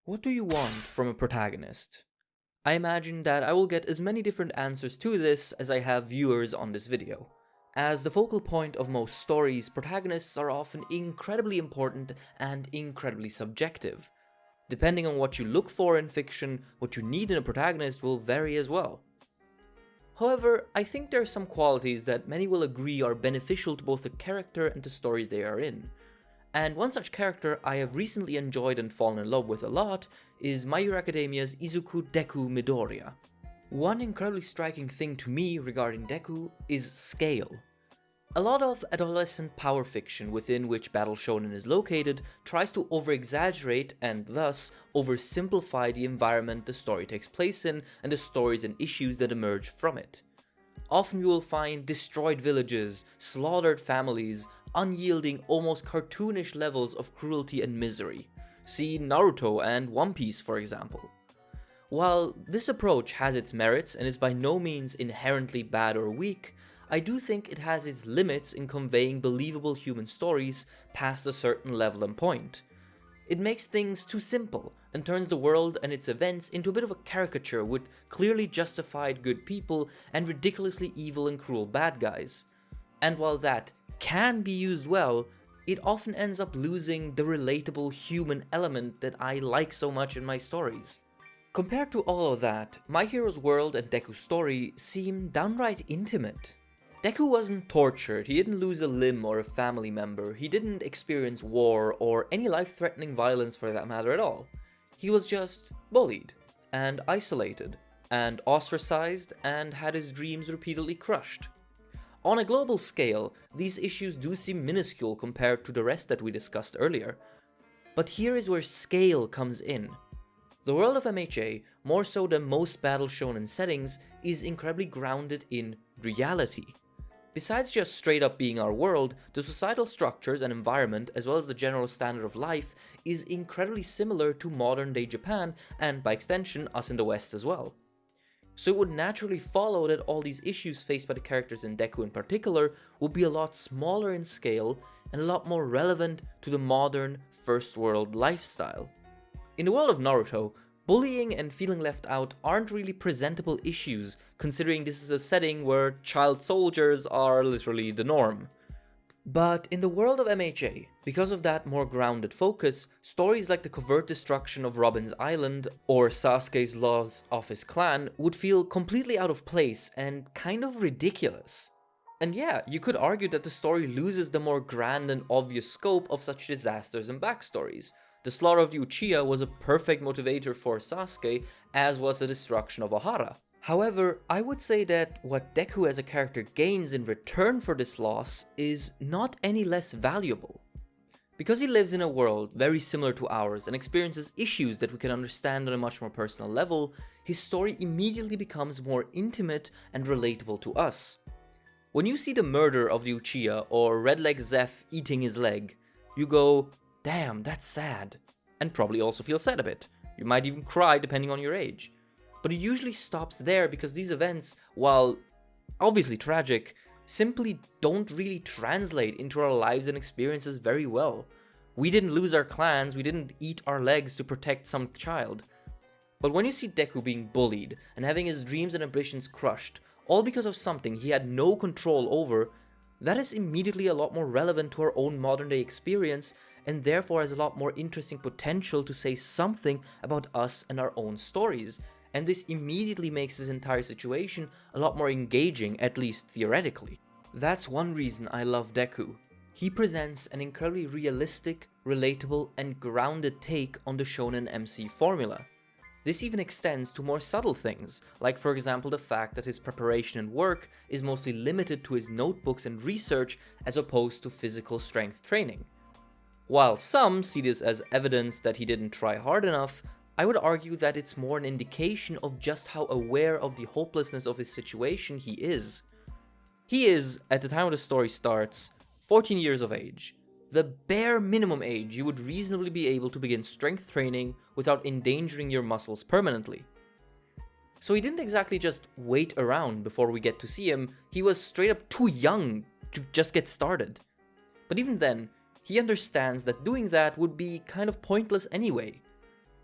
What do you want from a protagonist? I imagine that I will get as many different answers to this as I have viewers on this video. As the focal point of most stories, protagonists are often incredibly important and incredibly subjective. Depending on what you look for in fiction, what you need in a protagonist will vary as well. However, I think there are some qualities that many will agree are beneficial to both the character and the story they are in. And one such character I have recently enjoyed and fallen in love with a lot is My Hero Academia's Izuku Deku Midoriya. One incredibly striking thing to me regarding Deku is scale. A lot of adolescent power fiction within which Battle Shonen is located tries to over-exaggerate and thus oversimplify the environment the story takes place in and the stories and issues that emerge from it. Often you will find destroyed villages, slaughtered families, unyielding, almost cartoonish levels of cruelty and misery. See Naruto and One Piece, for example. While this approach has its merits and is by no means inherently bad or weak, I do think it has its limits in conveying believable human stories past a certain level and point. It makes things too simple and turns the world and its events into a bit of a caricature with clearly justified good people and ridiculously evil and cruel bad guys. And while that can be used well, it often ends up losing the relatable human element that I like so much in my stories. Compared to all of that, My Hero's world and Deku's story seem downright intimate. Deku wasn't tortured, he didn't lose a limb or a family member, he didn't experience war or any life-threatening violence for that matter at all. He was just bullied, and isolated, and ostracized, and had his dreams repeatedly crushed. On a global scale, these issues do seem minuscule compared to the rest that we discussed earlier. But here is where scale comes in. The world of MHA, more so than most Battle Shonen settings, is incredibly grounded in reality. Besides just straight up being our world, the societal structures and environment, as well as the general standard of life, is incredibly similar to modern day Japan and, by extension, us in the West as well. So it would naturally follow that all these issues faced by the characters in Deku in particular would be a lot smaller in scale and a lot more relevant to the modern first world lifestyle. In the world of Naruto, bullying and feeling left out aren't really presentable issues, considering this is a setting where child soldiers are literally the norm. But in the world of MHA, because of that more grounded focus, stories like the covert destruction of Robin's Island or Sasuke's loss of his clan would feel completely out of place and kind of ridiculous. And yeah, you could argue that the story loses the more grand and obvious scope of such disasters and backstories. The slaughter of the Uchiha was a perfect motivator for Sasuke, as was the destruction of Ohara. However, I would say that what Deku as a character gains in return for this loss is not any less valuable. Because he lives in a world very similar to ours and experiences issues that we can understand on a much more personal level, his story immediately becomes more intimate and relatable to us. When you see the murder of the Uchiha or Red Leg Zeph eating his leg, you go, damn, that's sad. And probably also feel sad a bit. You might even cry depending on your age. But it usually stops there because these events, while obviously tragic, simply don't really translate into our lives and experiences very well. We didn't lose our clans, we didn't eat our legs to protect some child. But when you see Deku being bullied and having his dreams and ambitions crushed, all because of something he had no control over, that is immediately a lot more relevant to our own modern day experience and therefore has a lot more interesting potential to say something about us and our own stories. And this immediately makes this entire situation a lot more engaging, at least theoretically. That's one reason I love Deku. He presents an incredibly realistic, relatable, and grounded take on the shonen MC formula. This even extends to more subtle things, like for example the fact that his preparation and work is mostly limited to his notebooks and research as opposed to physical strength training. While some see this as evidence that he didn't try hard enough, I would argue that it's more an indication of just how aware of the hopelessness of his situation he is. He is, at the time the story starts, 14 years of age, the bare minimum age you would reasonably be able to begin strength training without endangering your muscles permanently. So he didn't exactly just wait around before we get to see him, he was straight up too young to just get started. But even then, he understands that doing that would be kind of pointless anyway.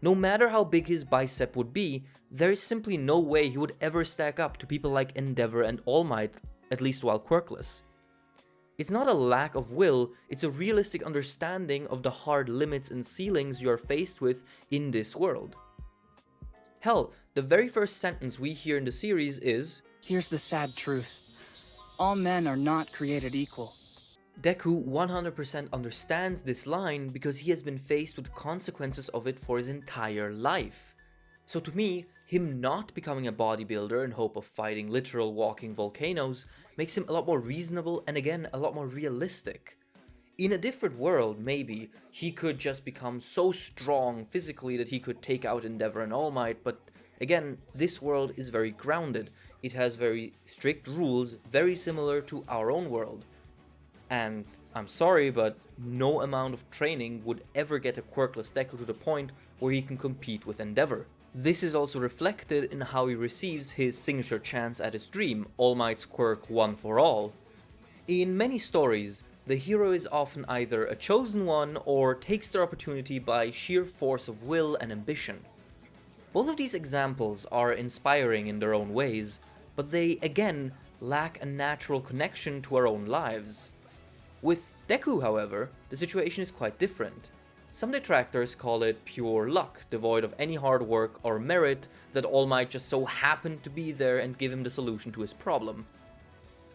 No matter how big his bicep would be, there is simply no way he would ever stack up to people like Endeavor and All Might, at least while quirkless. It's not a lack of will, it's a realistic understanding of the hard limits and ceilings you are faced with in this world. Hell, the very first sentence we hear in the series is, "Here's the sad truth. All men are not created equal." Deku 100% understands this line because he has been faced with the consequences of it for his entire life. So to me, him not becoming a bodybuilder in hope of fighting literal walking volcanoes makes him a lot more reasonable and again a lot more realistic. In a different world, maybe, he could just become so strong physically that he could take out Endeavor and All Might, but again, this world is very grounded. It has very strict rules, very similar to our own world. And I'm sorry, but no amount of training would ever get a quirkless Deku to the point where he can compete with Endeavor. This is also reflected in how he receives his signature chance at his dream, All Might's quirk One for All. In many stories, the hero is often either a chosen one or takes their opportunity by sheer force of will and ambition. Both of these examples are inspiring in their own ways, but they, again, lack a natural connection to our own lives. With Deku, however, the situation is quite different. Some detractors call it pure luck, devoid of any hard work or merit, that All Might just so happened to be there and give him the solution to his problem.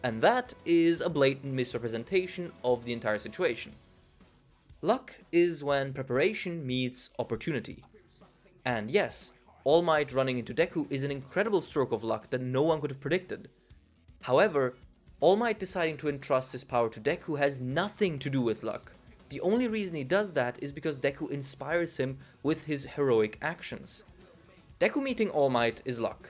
And that is a blatant misrepresentation of the entire situation. Luck is when preparation meets opportunity. And yes, All Might running into Deku is an incredible stroke of luck that no one could have predicted. However, All Might deciding to entrust his power to Deku has nothing to do with luck. The only reason he does that is because Deku inspires him with his heroic actions. Deku meeting All Might is luck.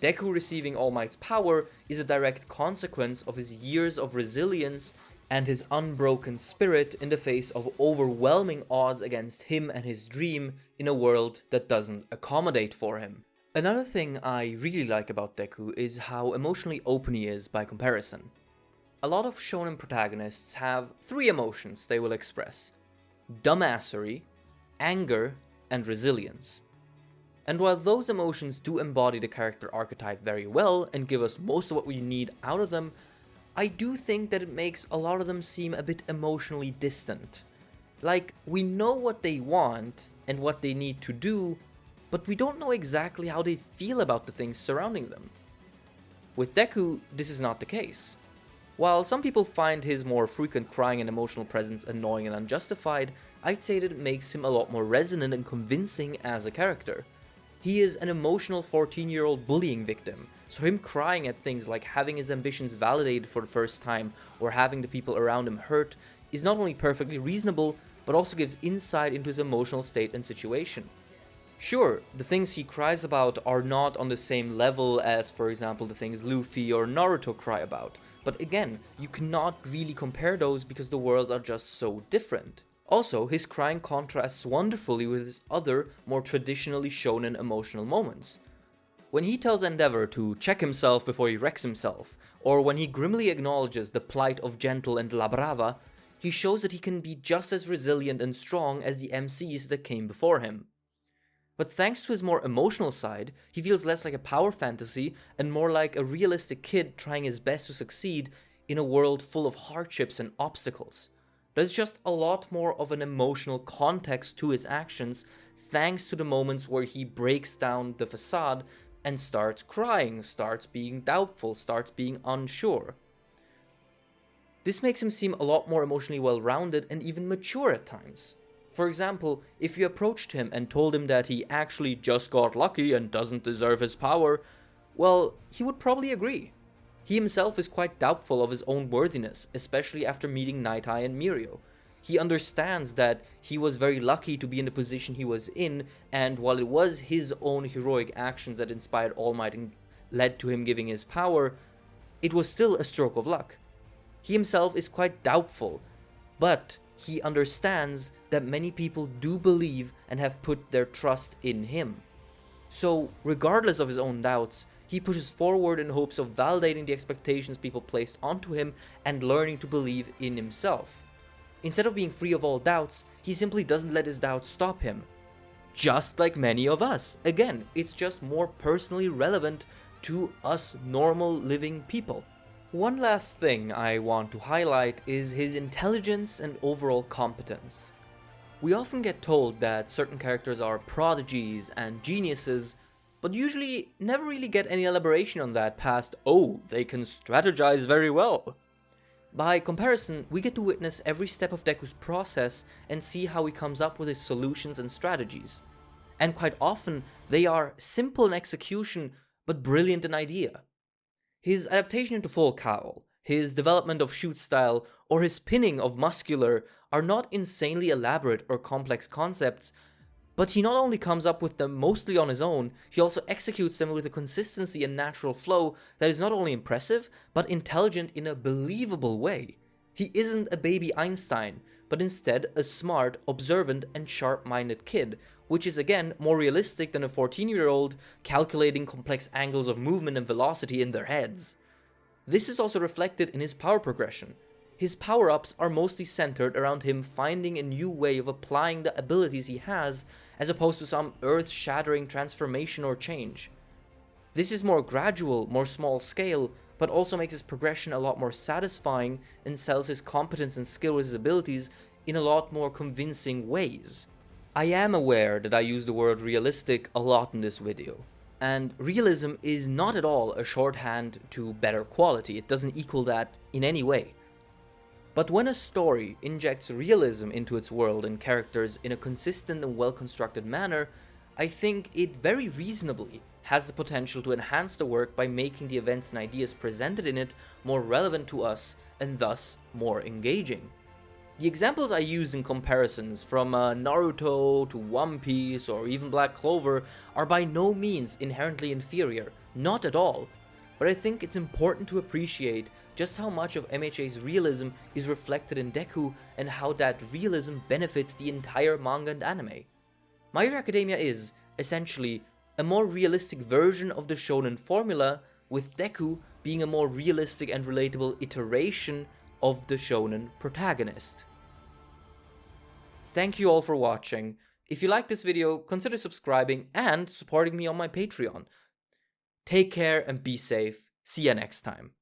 Deku receiving All Might's power is a direct consequence of his years of resilience and his unbroken spirit in the face of overwhelming odds against him and his dream in a world that doesn't accommodate for him. Another thing I really like about Deku is how emotionally open he is by comparison. A lot of shonen protagonists have 3 emotions they will express: dumbassery, anger, and resilience. And while those emotions do embody the character archetype very well and give us most of what we need out of them, I do think that it makes a lot of them seem a bit emotionally distant. Like, we know what they want and what they need to do, but we don't know exactly how they feel about the things surrounding them. With Deku, this is not the case. While some people find his more frequent crying and emotional presence annoying and unjustified, I'd say that it makes him a lot more resonant and convincing as a character. He is an emotional 14-year-old bullying victim, so him crying at things like having his ambitions validated for the first time or having the people around him hurt is not only perfectly reasonable, but also gives insight into his emotional state and situation. Sure, the things he cries about are not on the same level as, for example, the things Luffy or Naruto cry about, but again, you cannot really compare those because the worlds are just so different. Also, his crying contrasts wonderfully with his other, more traditionally shonen emotional moments. When he tells Endeavor to check himself before he wrecks himself, or when he grimly acknowledges the plight of Gentle and La Brava, he shows that he can be just as resilient and strong as the MCs that came before him. But thanks to his more emotional side, he feels less like a power fantasy and more like a realistic kid trying his best to succeed in a world full of hardships and obstacles. There's just a lot more of an emotional context to his actions thanks to the moments where he breaks down the facade and starts crying, starts being doubtful, starts being unsure. This makes him seem a lot more emotionally well-rounded and even mature at times. For example, if you approached him and told him that he actually just got lucky and doesn't deserve his power, well, he would probably agree. He himself is quite doubtful of his own worthiness, especially after meeting Night Eye and Mirio. He understands that he was very lucky to be in the position he was in, and while it was his own heroic actions that inspired All Might and led to him giving his power, it was still a stroke of luck. He himself is quite doubtful, but he understands that many people do believe and have put their trust in him. So, regardless of his own doubts, he pushes forward in hopes of validating the expectations people placed onto him and learning to believe in himself. Instead of being free of all doubts, he simply doesn't let his doubts stop him. just like many of us. Again, it's just more personally relevant to us normal living people. One last thing I want to highlight is his intelligence and overall competence. We often get told that certain characters are prodigies and geniuses, but usually never really get any elaboration on that past, oh, they can strategize very well. By comparison, we get to witness every step of Deku's process and see how he comes up with his solutions and strategies. And quite often, they are simple in execution, but brilliant in idea. His adaptation into full cowl, his development of shoot style, or his pinning of muscular are not insanely elaborate or complex concepts, but he not only comes up with them mostly on his own, he also executes them with a consistency and natural flow that is not only impressive, but intelligent in a believable way. He isn't a baby Einstein, but instead a smart, observant, and sharp-minded kid, which is again more realistic than a 14-year-old calculating complex angles of movement and velocity in their heads. This is also reflected in his power progression. His power-ups are mostly centered around him finding a new way of applying the abilities he has, as opposed to some earth-shattering transformation or change. This is more gradual, more small scale, but also makes his progression a lot more satisfying and sells his competence and skill with his abilities in a lot more convincing ways. I am aware that I use the word realistic a lot in this video, and realism is not at all a shorthand to better quality. It doesn't equal that in any way. But when a story injects realism into its world and characters in a consistent and well-constructed manner, I think it very reasonably has the potential to enhance the work by making the events and ideas presented in it more relevant to us and thus more engaging. The examples I use in comparisons, from Naruto to One Piece or even Black Clover, are by no means inherently inferior, not at all. But I think it's important to appreciate just how much of MHA's realism is reflected in Deku and how that realism benefits the entire manga and anime. My Hero Academia is, essentially, a more realistic version of the shonen formula, with Deku being a more realistic and relatable iteration of the shonen protagonist. Thank you all for watching. If you liked this video, consider subscribing and supporting me on my Patreon. Take care and be safe. See ya next time.